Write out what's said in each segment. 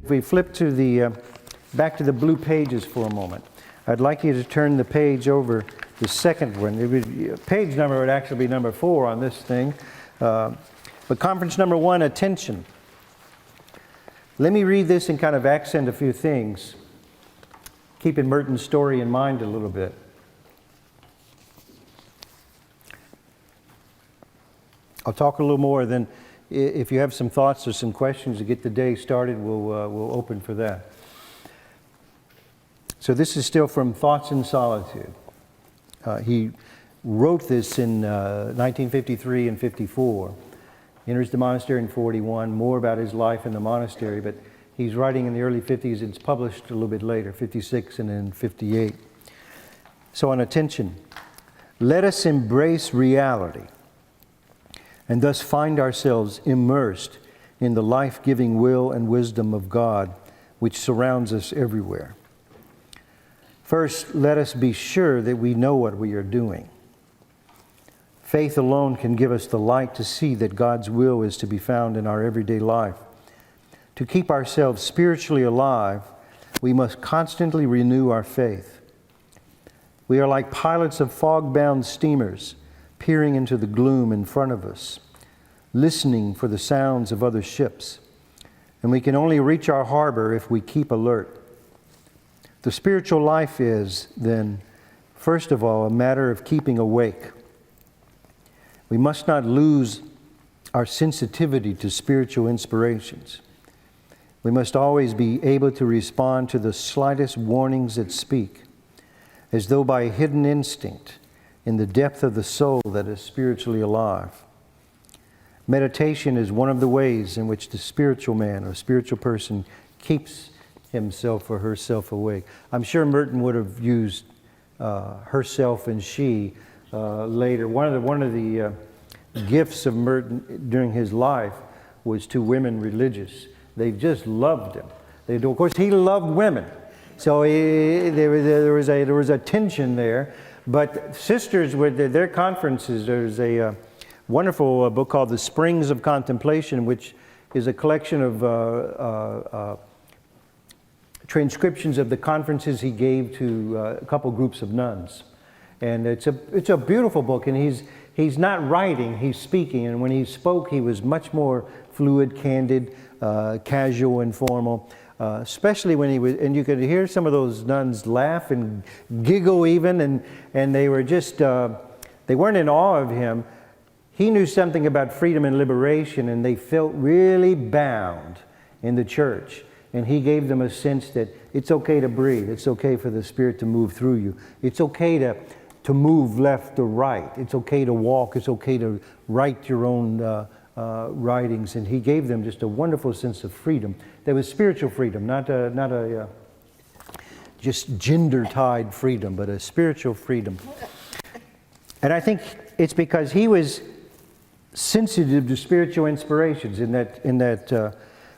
If we flip to the back to the blue pages for a moment, I'd like you to turn the page over, the second one. Page number would actually be number 4 on this thing. But conference number 1, attention. Let me read this and kind of accent a few things, keeping Merton's story in mind a little bit. I'll talk a little more, then if you have some thoughts or some questions to get the day started, we'll open for that. So this is still from Thoughts in Solitude. He wrote this in 1953 and 54. Enters the monastery in 41, more about his life in the monastery, but he's writing in the early 50s. It's published a little bit later, 56 and then 58. So on attention, let us embrace reality and thus find ourselves immersed in the life-giving will and wisdom of God, which surrounds us everywhere. First, let us be sure that we know what we are doing. Faith alone can give us the light to see that God's will is to be found in our everyday life. To keep ourselves spiritually alive, we must constantly renew our faith. We are like pilots of fog-bound steamers, peering into the gloom in front of us, listening for the sounds of other ships. And we can only reach our harbor if we keep alert. The spiritual life is, then, first of all, a matter of keeping awake. We must not lose our sensitivity to spiritual inspirations. We must always be able to respond to the slightest warnings that speak, as though by a hidden instinct in the depth of the soul that is spiritually alive. Meditation is one of the ways in which the spiritual man or spiritual person keeps himself or herself awake. I'm sure Merton would have used herself and she later. One of the gifts of Merton during his life was to women religious. They just loved him. Of course, he loved women, so there was a tension there. But sisters, with their conferences, there's a wonderful book called The Springs of Contemplation, which is a collection of transcriptions of the conferences he gave to a couple groups of nuns. And it's a beautiful book, and he's not writing, he's speaking. And when he spoke, he was much more fluid, candid, casual, informal. Especially when he was, and you could hear some of those nuns laugh and giggle even, and they were just, they weren't in awe of him. He knew something about freedom and liberation, and they felt really bound in the church. And he gave them a sense that it's okay to breathe. It's okay for the Spirit to move through you. It's okay to move left or right. It's okay to walk. It's okay to write your own writings. And he gave them just a wonderful sense of freedom. There was spiritual freedom, not a just gender-tied freedom, but a spiritual freedom. And I think it's because he was sensitive to spiritual inspirations. In that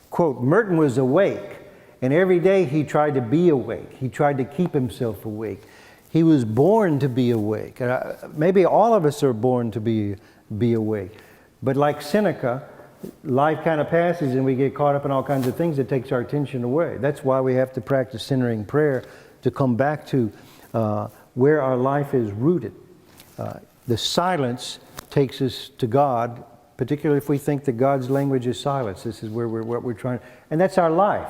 quote, Merton was awake, and every day he tried to be awake. He tried to keep himself awake. He was born to be awake. Maybe all of us are born to be awake. But like Seneca, life kind of passes and we get caught up in all kinds of things that takes our attention away. That's why we have to practice centering prayer to come back to where our life is rooted. The silence takes us to God, particularly if we think that God's language is silence. This is where what we're trying, and that's our life.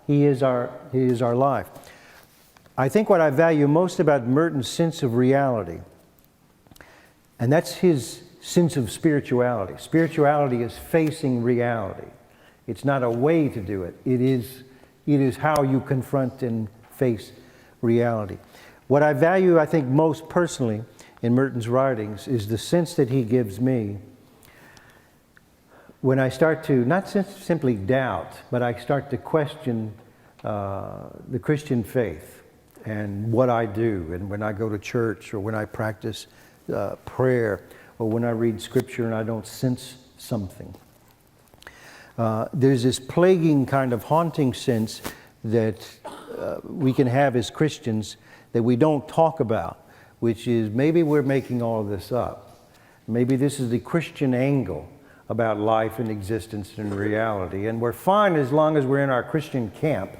He is our life. I think what I value most about Merton's sense of reality, and that's his sense of spirituality. Spirituality is facing reality. It's not a way to do it. It is how you confront and face reality. What I value, I think, most personally in Merton's writings is the sense that he gives me when I start to, not simply doubt, but I start to question the Christian faith and what I do, and when I go to church or when I practice prayer or when I read Scripture and I don't sense something. There's this plaguing kind of haunting sense that we can have as Christians that we don't talk about, which is maybe we're making all of this up. Maybe this is the Christian angle about life and existence and reality. And we're fine as long as we're in our Christian camp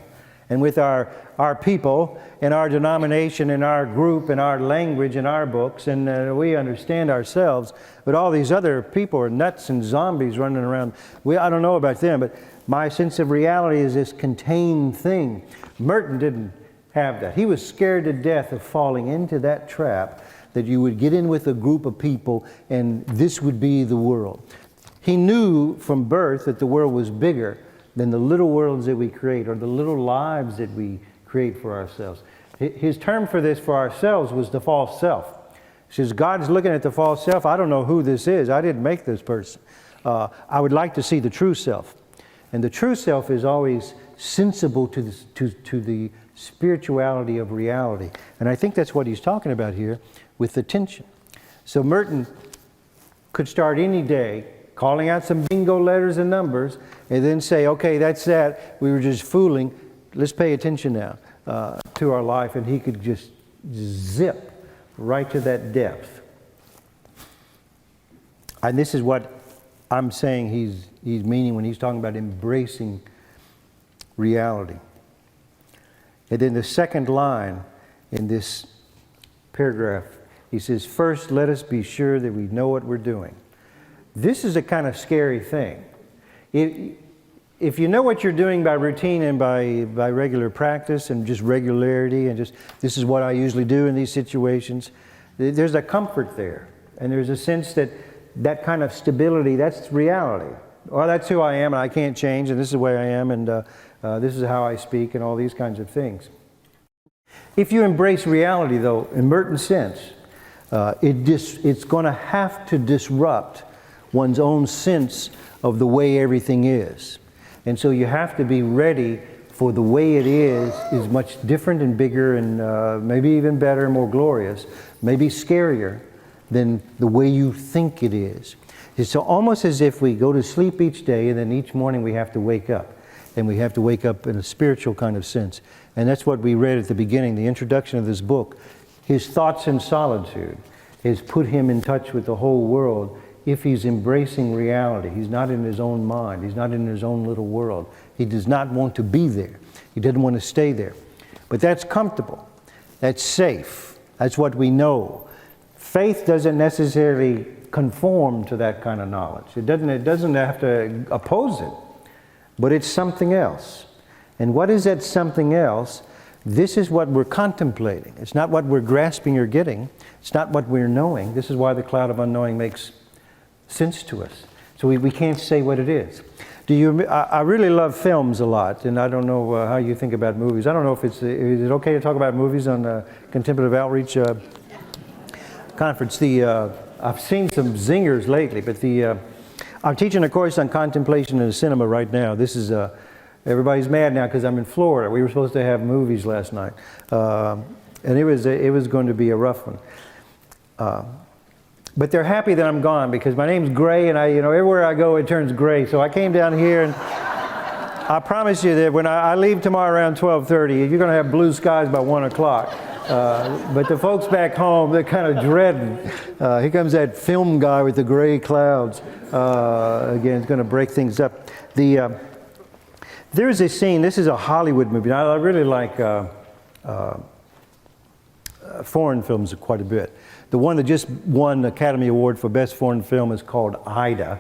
and with our people and our denomination and our group and our language and our books, and we understand ourselves. But all these other people are nuts and zombies running around. I don't know about them, but my sense of reality is this contained thing. Merton didn't have that. He was scared to death of falling into that trap, that you would get in with a group of people and this would be the world. He knew from birth that the world was bigger than the little worlds that we create or the little lives that we create for ourselves. His term for this for ourselves was the false self. He says, God's looking at the false self. I don't know who this is. I didn't make this person. I would like to see the true self. And the true self is always sensible to the spirituality of reality. And I think that's what he's talking about here with the tension. So Merton could start any day calling out some bingo letters and numbers and then say, okay, that's that. We were just fooling. Let's pay attention now to our life. And he could just zip right to that depth. And this is what I'm saying he's meaning when he's talking about embracing reality. And then the second line in this paragraph, he says, first, let us be sure that we know what we're doing. This is a kind of scary thing. If you know what you're doing by routine and by regular practice and just regularity and just, this is what I usually do in these situations, there's a comfort there. And there's a sense that that kind of stability, that's reality. Or that's who I am and I can't change and this is the way I am and this is how I speak and all these kinds of things. If you embrace reality, though, in Merton's sense, it's going to have to disrupt one's own sense of the way everything is. And so you have to be ready for the way it is much different and bigger and maybe even better, more glorious, maybe scarier than the way you think it is. It's almost as if we go to sleep each day and then each morning we have to wake up. And we have to wake up in a spiritual kind of sense. And that's what we read at the beginning, the introduction of this book. His thoughts in solitude has put him in touch with the whole world if he's embracing reality. He's not in his own mind. He's not in his own little world. He does not want to be there. He doesn't want to stay there. But that's comfortable. That's safe. That's what we know. Faith doesn't necessarily conform to that kind of knowledge. It doesn't have to oppose it. But it's something else. And what is that something else? This is what we're contemplating. It's not what we're grasping or getting. It's not what we're knowing. This is why the cloud of unknowing makes sense to us. So we can't say what it is. I really love films a lot, and I don't know how you think about movies. I don't know if is it okay to talk about movies on the Contemplative Outreach Conference. I've seen some zingers lately, but I'm teaching a course on contemplation in the cinema right now. This is everybody's mad now because I'm in Florida. We were supposed to have movies last night, and it was going to be a rough one. But they're happy that I'm gone because my name's Gray, and everywhere I go it turns gray. So I came down here, and I promise you that when I leave tomorrow around 12:30, you're going to have blue skies by 1 o'clock. But the folks back home, they're kind of dreading. Here comes that film guy with the gray clouds. Again, it's going to break things up. There's a scene, this is a Hollywood movie. Now, I really like foreign films quite a bit. The one that just won the Academy Award for Best Foreign Film is called Ida.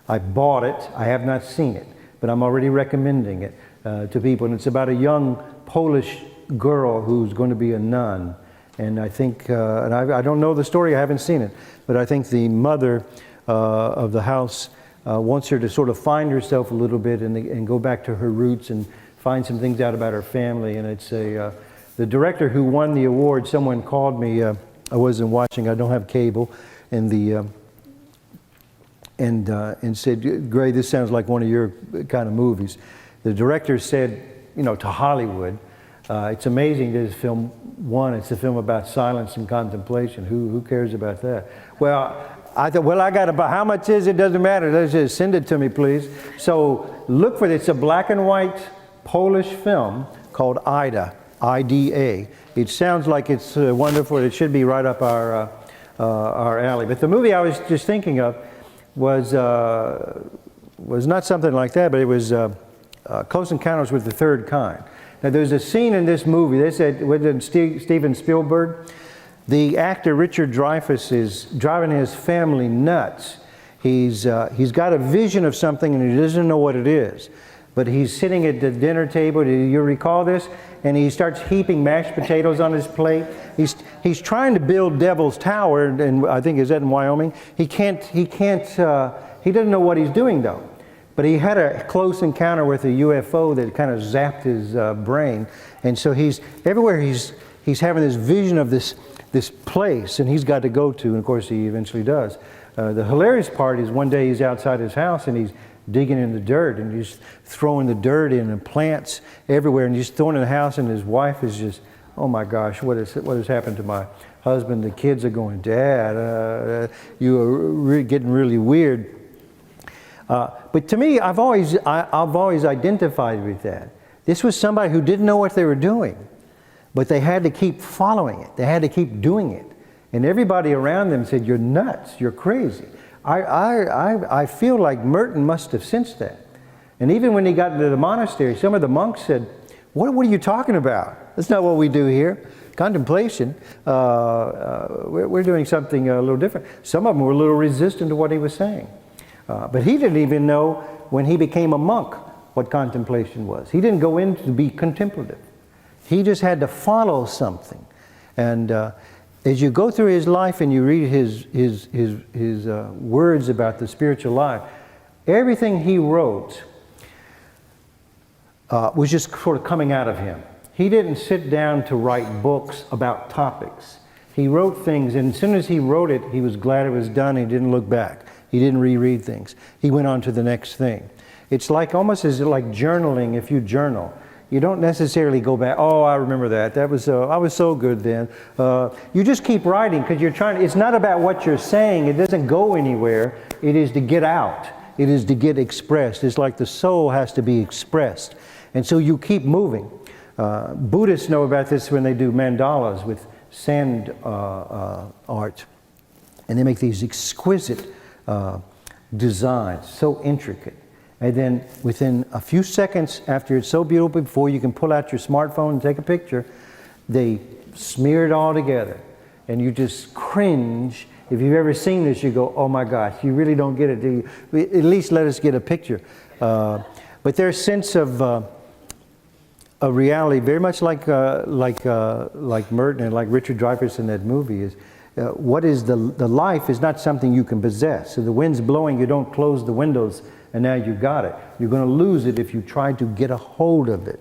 I bought it. I have not seen it, but I'm already recommending it to people. And it's about a young Polish girl who's going to be a nun. And I think, and I don't know the story, I haven't seen it, but I think the mother of the house wants her to sort of find herself a little bit and go back to her roots and find some things out about her family. And it's the director who won the award, someone called me, I wasn't watching, I don't have cable, and said, Gray, this sounds like one of your kind of movies. The director said, to Hollywood, it's amazing that this film won. It's a film about silence and contemplation. Who cares about that? Well, I thought, I got about how much is it? Doesn't matter. Let's just send it to me, please. So look for it. It's a black and white Polish film called Ida, I-D-A. It sounds like it's wonderful. It should be right up our alley. But the movie I was just thinking of, was not something like that, but it was Close Encounters with the Third Kind. Now, there's a scene in this movie, they said, with Steven Spielberg, the actor Richard Dreyfuss is driving his family nuts. He's got a vision of something and he doesn't know what it is. But he's sitting at the dinner table, do you recall this? And he starts heaping mashed potatoes on his plate. He's trying to build Devil's Tower, and I think is that in Wyoming. He doesn't know what he's doing though. But he had a close encounter with a UFO that kind of zapped his brain. And so everywhere he's having this vision of this place, and he's got to go to, and of course he eventually does. The hilarious part is one day he's outside his house and he's digging in the dirt and he's throwing the dirt in and plants everywhere and he's throwing it in the house, and his wife is just, oh my gosh, what has happened to my husband? The kids are going, Dad, you are getting really weird. But to me, I've always identified with that. This was somebody who didn't know what they were doing, but they had to keep following it. They had to keep doing it. And everybody around them said, you're nuts, you're crazy. I feel like Merton must have sensed that. And even when he got into the monastery, some of the monks said, what are you talking about? That's not what we do here. Contemplation, we're doing something a little different. Some of them were a little resistant to what he was saying. But he didn't even know when he became a monk what contemplation was. He didn't go in to be contemplative. He just had to follow something. And as you go through his life and you read his words about the spiritual life, everything he wrote was just sort of coming out of him. He didn't sit down to write books about topics. He wrote things, and as soon as he wrote it, he was glad it was done. He didn't look back. He didn't reread things. He went on to the next thing. It's like almost as like journaling. If you journal, you don't necessarily go back, oh, I remember that. That was I was so good then. You just keep writing because you're trying to, it's not about what you're saying. It doesn't go anywhere. It is to get out. It is to get expressed. It's like the soul has to be expressed. And so you keep moving. Buddhists know about this when they do mandalas with sand art. And they make these exquisite designs, so intricate. And then within a few seconds after it's so beautiful, before you can pull out your smartphone and take a picture, they smear it all together. And you just cringe. If you've ever seen this, you go, oh my gosh, you really don't get it, do you? At least let us get a picture. But their sense of reality, very much like Merton and like Richard Dreyfuss in that movie, is what is the life is not something you can possess. So the wind's blowing, you don't close the windows, and now you got it. You're going to lose it if you try to get a hold of it.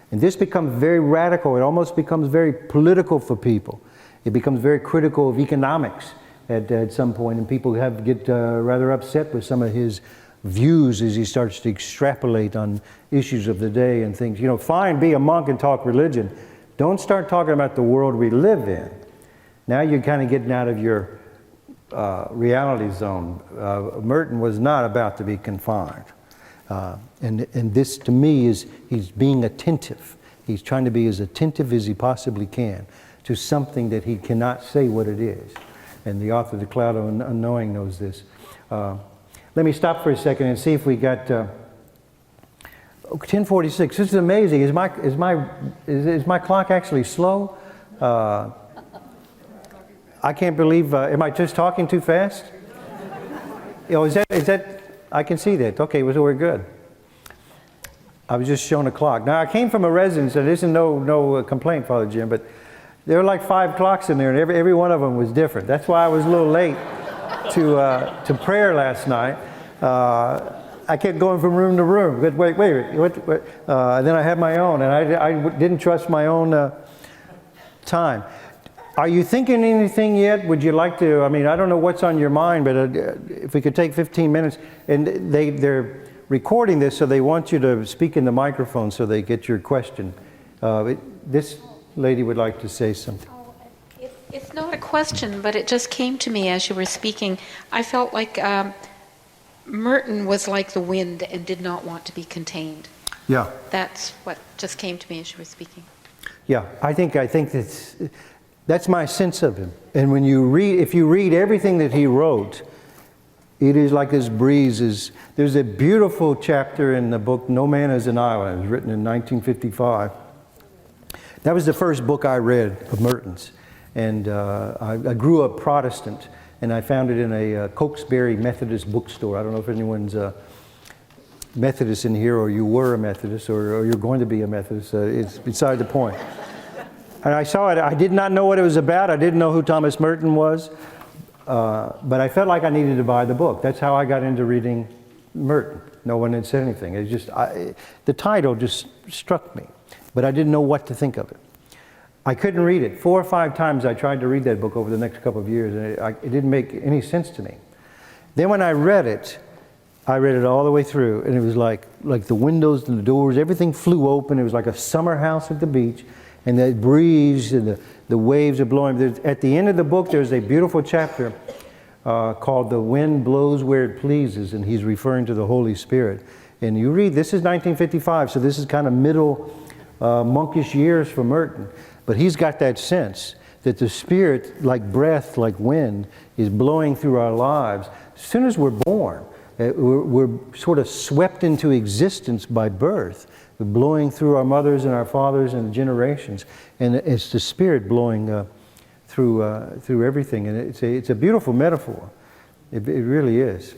And this becomes very radical. It almost becomes very political for people. It becomes very critical of economics at some point, and people get rather upset with some of his views as he starts to extrapolate on issues of the day and things. You know, fine, be a monk and talk religion. Don't start talking about the world we live in. Now you're kind of getting out of your reality zone. Merton was not about to be confined. And this, to me, is he's being attentive. He's trying to be as attentive as he possibly can to something that he cannot say what it is. And the author of The Cloud of Unknowing knows this. Let me stop for a second and see if we got 10:46. This is amazing. Is my clock actually slow? I can't believe. Am I just talking too fast? Oh, is that? I can see that. Okay, so we're good. I was just showing a clock. Now I came from a residence, and this is no complaint, Father Jim, but there were like 5 clocks in there, and every one of them was different. That's why I was a little late to prayer last night. I kept going from room to room. But wait. Then I had my own, and I didn't trust my own time. Are you thinking anything yet? Would you like to? I mean, I don't know what's on your mind, but if we could take 15 minutes, and they're recording this, so they want you to speak in the microphone so they get your question. This lady would like to say something. It's not a question, but it just came to me as you were speaking. I felt like Merton was like the wind and did not want to be contained. Yeah. That's what just came to me as you were speaking. Yeah, I think that's my sense of him. And when if you read everything that he wrote, It is like this breeze is. There's a beautiful chapter in the book No Man is an Island. It was written in 1955. That was the first book I read of Merton's. And I grew up Protestant, and I found it in a Cokesbury Methodist bookstore. I don't know if anyone's Methodist in here, or you were a Methodist, or you're going to be a Methodist. It's beside the point. And I saw it. I did not know what it was about. I didn't know who Thomas Merton was. But I felt like I needed to buy the book. That's how I got into reading Merton. No one had said anything. It just, the title just struck me, but I didn't know what to think of it. I couldn't read it. 4 or 5 times I tried to read that book over the next couple of years, and it didn't make any sense to me. Then when I read it all the way through, and it was like the windows and the doors, everything flew open. It was like a summer house at the beach, and the breeze and the waves are blowing. At the end of the book, there's a beautiful chapter called "The Wind Blows Where It Pleases," and he's referring to the Holy Spirit. And you read, this is 1955, so this is kind of middle monkish years for Merton. But he's got that sense that the Spirit, like breath, like wind, is blowing through our lives. As soon as we're born, we're sort of swept into existence by birth, blowing through our mothers and our fathers and generations, and it's the Spirit blowing through everything, and it's a beautiful metaphor. It really is.